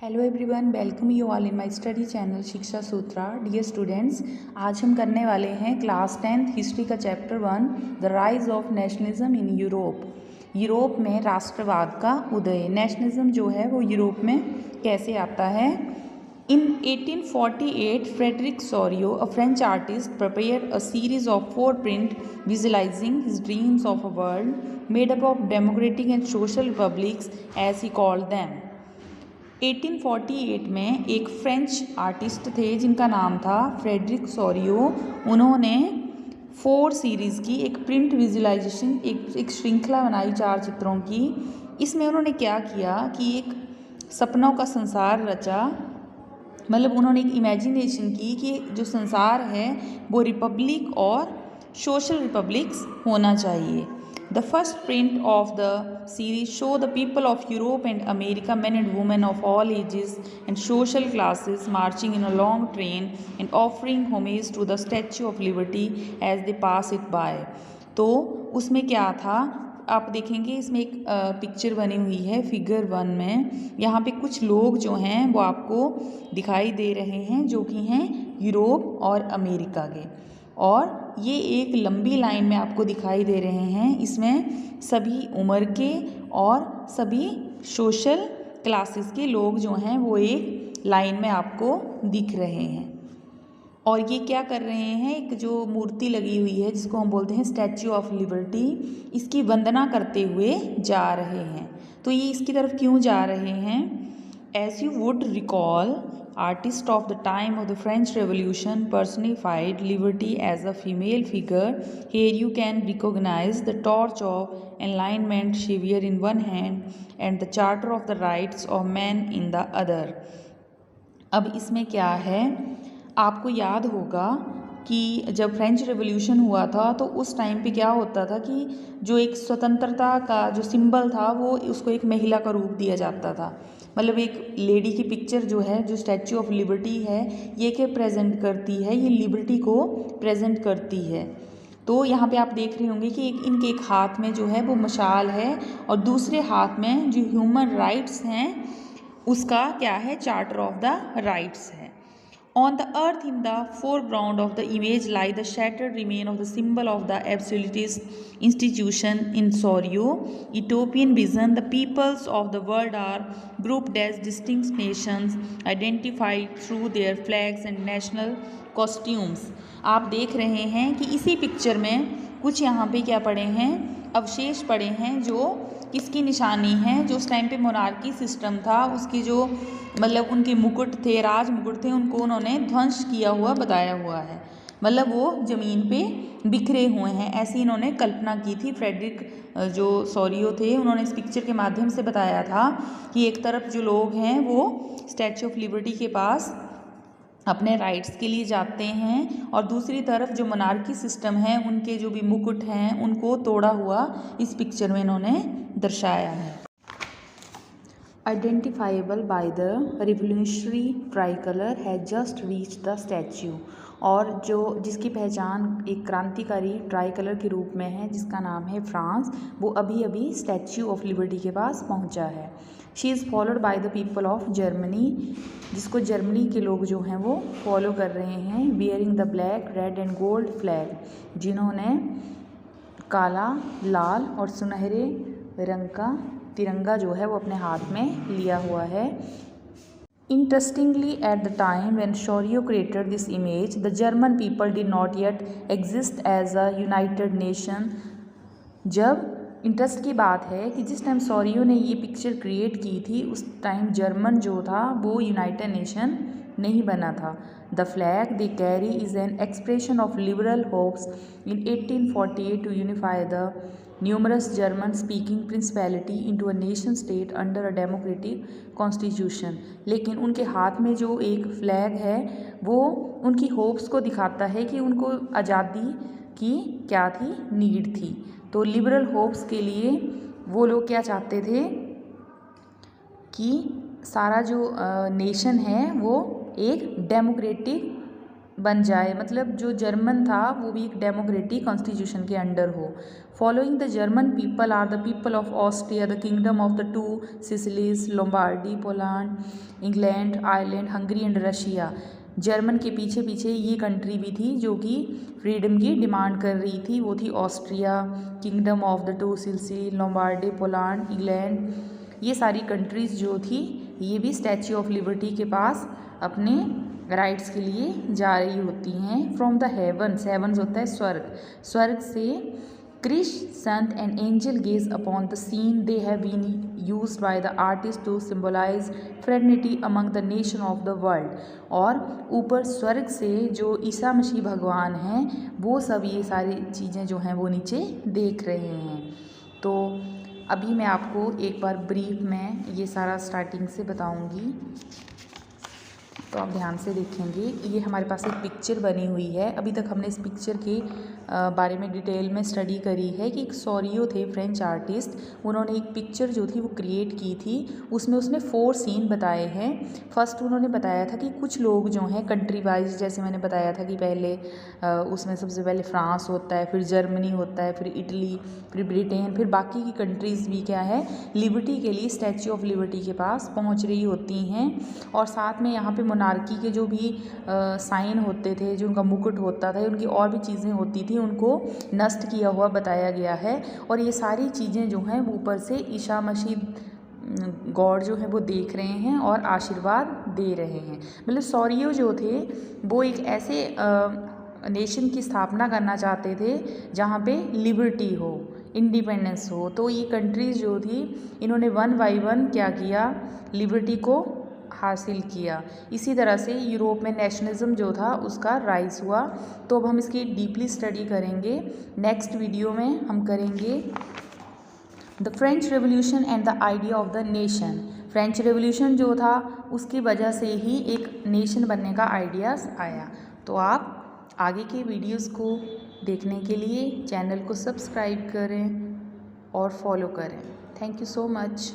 Hello everyone, welcome you all in my study channel शिक्षा सूत्रा। Dear students, आज हम करने वाले हैं क्लास 10th हिस्ट्री का chapter 1 the rise of nationalism in Europe. Europe में राष्ट्रवाद का उदय। नेशनलिज्म जो है वो यूरोप में कैसे आता है। इन 1848 Frederick Sorio, a French artist, prepared a series of 4 print visualizing his dreams of a world made up of democratic and social republics as he called them। 1848 में एक फ्रेंच आर्टिस्ट थे जिनका नाम था फ्रेडरिक सोरियो। उन्होंने 4 series की एक print visualisation, एक श्रृंखला बनाई 4 चित्रों की। इसमें उन्होंने क्या किया कि एक सपनों का संसार रचा। मतलब उन्होंने एक इमेजिनेशन की कि जो संसार है वो रिपब्लिक और सोशल रिपब्लिक्स होना चाहिए। The first print of the series show the people of Europe and America, men and women of all ages and social classes, marching in a long train and offering homage to the Statue of Liberty as they pass it by। तो उसमें क्या था, आप देखेंगे इसमें एक picture बनी हुई है फिगर 1 में। यहाँ पे कुछ लोग जो हैं वो आपको दिखाई दे रहे हैं जो कि हैं यूरोप और अमेरिका के, और ये एक लंबी लाइन में आपको दिखाई दे रहे हैं। इसमें सभी उम्र के और सभी सोशल क्लासेस के लोग जो हैं वो एक लाइन में आपको दिख रहे हैं। और ये क्या कर रहे हैं, एक जो मूर्ति लगी हुई है जिसको हम बोलते हैं स्टैच्यू ऑफ लिबर्टी, इसकी वंदना करते हुए जा रहे हैं। तो ये इसकी तरफ क्यों जा रहे हैं? As you would recall, artist of the time of the French Revolution personified liberty as a female figure. Here you can recognize the torch of enlightenment Xavier in one hand and the charter of the rights of man in the other। अब इसमें क्या है, आपको याद होगा कि जब French revolution हुआ था तो उस टाइम पे क्या होता था कि जो एक स्वतंत्रता का जो सिंबल था वो उसको एक महिला का रूप दिया जाता था। मतलब एक लेडी की पिक्चर जो है, जो स्टैच्यू ऑफ लिबर्टी है, ये क्या प्रेजेंट करती है, ये लिबर्टी को प्रेजेंट करती है। तो यहाँ पे आप देख रहे होंगे कि इनके एक हाथ में जो है वो मशाल है और दूसरे हाथ में जो ह्यूमन राइट्स हैं उसका क्या है, चार्टर ऑफ द राइट्स है। On the earth, in the foreground of the image, lie the shattered remain of the symbol of the absolutist institution in Sorio utopian vision. The peoples of the world are grouped as distinct nations, identified through their flags and national costumes। आप देख रहे हैं कि इसी picture में कुछ यहाँ पे क्या पड़े हैं, अवशेष पड़े हैं जो किसकी निशानी है, जो उस टाइम पे मोनार्की सिस्टम था उसकी जो मतलब उनके मुकुट थे, राज मुकुट थे, उनको उन्होंने ध्वंस किया हुआ बताया हुआ है। मतलब वो ज़मीन पे बिखरे हुए हैं, ऐसी इन्होंने कल्पना की थी। फ्रेडरिक जो सोरियो थे उन्होंने इस पिक्चर के माध्यम से बताया था कि एक तरफ जो लोग हैं वो स्टैच्यू ऑफ लिबर्टी के पास अपने राइट्स के लिए जाते हैं और दूसरी तरफ जो मोनार्की सिस्टम है उनके जो भी मुकुट हैं उनको तोड़ा हुआ इस पिक्चर में इन्होंने दर्शाया है। Identifiable by the revolutionary tricolour has just reach the statue. और जो जिसकी पहचान एक क्रांतिकारी ट्राई कलर के रूप में है जिसका नाम है फ्रांस, वो अभी अभी स्टैच्यू ऑफ लिबर्टी के पास पहुंचा है। She is followed by the people of Germany, जिसको जर्मनी के लोग जो हैं वो फॉलो कर रहे हैं। Bearing the black red and gold flag, जिन्होंने काला, लाल और सुनहरे रंग का तिरंगा जो है वो अपने हाथ में लिया हुआ है। Interestingly, at the time when Sorio created this image, the German people did not yet exist as a united nation। जब इंटरेस्ट की बात है कि जिस टाइम सोरियो ने ये पिक्चर क्रिएट की थी उस टाइम जर्मन जो था वो यूनाइटेड नेशन नहीं बना था। The flag they carry is an expression of liberal hopes in 1848 to unify the numerous German speaking principality into a nation state under a democratic constitution। लेकिन उनके हाथ में जो एक फ्लैग है वो उनकी होप्स को दिखाता है कि उनको आज़ादी की क्या थी, नीड थी। तो लिबरल होप्स के लिए वो लोग क्या चाहते थे कि सारा जो नेशन है वो एक डेमोक्रेटिक बन जाए, मतलब जो जर्मन था वो भी एक डेमोक्रेटिक कॉन्स्टिट्यूशन के अंडर हो। Following the German people are the people of Austria, the kingdom of the 2 Sicilies, Lombardy, Poland, England, Ireland, Hungary and Russia. German के पीछे पीछे ये कंट्री भी थी जो कि फ्रीडम की डिमांड कर रही थी, वो थी Austria, kingdom of the 2 Sicily, Lombardy, Poland, England. ये सारी कंट्रीज़ जो थी ये भी स्टैच्यू ऑफ लिबर्टी के पास अपने राइट्स के लिए जा रही होती हैं। फ्रॉम द हेवन्स, हेवन्स होता है स्वर्ग, स्वर्ग से क्रिश संत and angel gaze upon the scene, they have been used by the artist to symbolize fraternity among the nation of the world. और ऊपर स्वर्ग से जो ईसा मसीह भगवान हैं वो सब ये सारी चीज़ें जो हैं वो नीचे देख रहे हैं। तो अभी मैं आपको एक बार ब्रीफ में ये सारा स्टार्टिंग से बताऊंगी, तो आप ध्यान से देखेंगे। ये हमारे पास एक पिक्चर बनी हुई है। अभी तक हमने इस पिक्चर के बारे में डिटेल में स्टडी करी है कि एक सोरियो थे फ्रेंच आर्टिस्ट, उन्होंने एक पिक्चर जो थी वो क्रिएट की थी। उसमें उसने 4 सीन बताए हैं। फर्स्ट उन्होंने बताया था कि कुछ लोग जो हैं कंट्री वाइज, जैसे मैंने बताया था कि पहले उसमें सबसे पहले फ्रांस होता है, फिर जर्मनी होता है, फिर इटली, फिर ब्रिटेन, फिर बाकी की कंट्रीज़ भी क्या है लिबर्टी के लिए स्टैच्यू ऑफ लिबर्टी के पास पहुँच रही होती हैं। और साथ में यहाँ पे मोनार्की के जो भी साइन होते थे, जो उनका मुकुट होता था, उनकी और भी चीज़ें होती थी, उनको नष्ट किया हुआ बताया गया है। और ये सारी चीज़ें जो हैं वो ऊपर से ईसा मसीह गॉड जो है वो देख रहे हैं और आशीर्वाद दे रहे हैं। मतलब सोरियो जो थे वो एक ऐसे नेशन की स्थापना करना चाहते थे जहाँ पे लिबर्टी हो, इंडिपेंडेंस हो। तो ये कंट्रीज़ जो थी इन्होंने 1 बाय 1 क्या किया, लिबर्टी को हासिल किया। इसी तरह से यूरोप में नेशनलिज्म जो था उसका राइज हुआ। तो अब हम इसकी डीपली स्टडी करेंगे। नेक्स्ट वीडियो में हम करेंगे the French revolution and the idea of the nation. French revolution जो था उसकी वजह से ही एक नेशन बनने का आइडियाज़ आया। तो आप आगे के वीडियोस को देखने के लिए चैनल को सब्सक्राइब करें और फॉलो करें। Thank you so much.